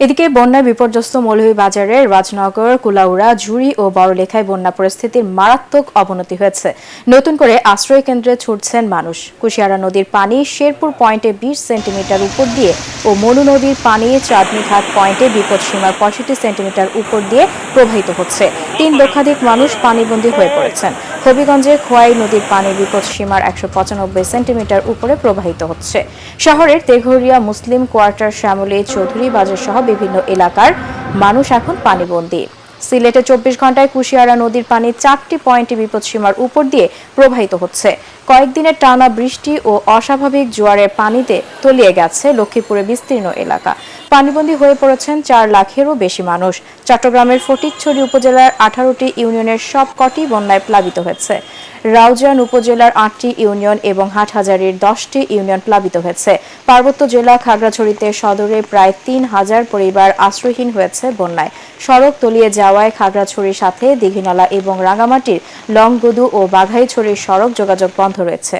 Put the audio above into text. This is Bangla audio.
এদিকে বন্যায় বিপর্যস্ত মৌলভীবাজারের রাজনগর, কুলাউড়া, ঝুড়ি ও বড়লেখায় বন্যা পরিস্থিতির মারাত্মক অবনতি হয়েছে। নতুন করে আশ্রয় কেন্দ্রে ছুটছেন মানুষ। কুশিয়ারা নদীর পানি শেরপুর পয়েন্টে 20 সেন্টিমিটার উপর দিয়ে ও মনু নদীর পানি চাঁদনীঘাট পয়েন্টে বিপদসীমার 65 সেন্টিমিটার উপর দিয়ে প্রবাহিত হচ্ছে। 3 লক্ষাধিক মানুষ পানিবন্দী হয়ে পড়েছেন। হবিগঞ্জে খোয়াই নদীর পানি বিপদসীমার 195 সেন্টিমিটার উপরে প্রবাহিত হচ্ছে। শহরের তেঘরিয়া মুসলিম কোয়ার্টার, শ্যামলী, চৌধুরী বাজার সহ বিভিন্ন এলাকার মানুষ এখন পানিবন্দী। সিলেটে 24 ঘন্টায় কুশিয়ারা নদীর পানি 4টি পয়েন্টে বিপদসীমার উপর দিয়ে প্রবাহিত হচ্ছে। কয়েকদিনের টানা বৃষ্টি ও অস্বাভাবিক জোয়ারের পানিতে তলিয়ে গেছে লক্ষ্মীপুরের বিস্তীর্ণ এলাকা। পানিবন্দী হয়ে পড়েছেন 4 লাখেরও বেশি মানুষ। চট্টগ্রামের ফটিকছড়ি উপজেলার 18টি ইউনিয়নের সবকটি বন্যায় প্লাবিত হয়েছে। রাউজান উপজেলার 8টি ইউনিয়ন এবং হাটহাজারীর 10টি ইউনিয়ন প্লাবিত হয়েছে। পার্বত্য জেলা খাগড়াছড়িতে সদরে প্রায় 3000 পরিবার আশ্রয়হীন হয়েছে বন্যায়। সড়ক তলিয়ে যাওয়ায় খাগড়াছড়ির সাথে দীঘিনালা এবং রাঙামাটির লংগদু ও বাঘাইছড়ির সড়ক যোগাযোগ বন্ধ রয়েছে।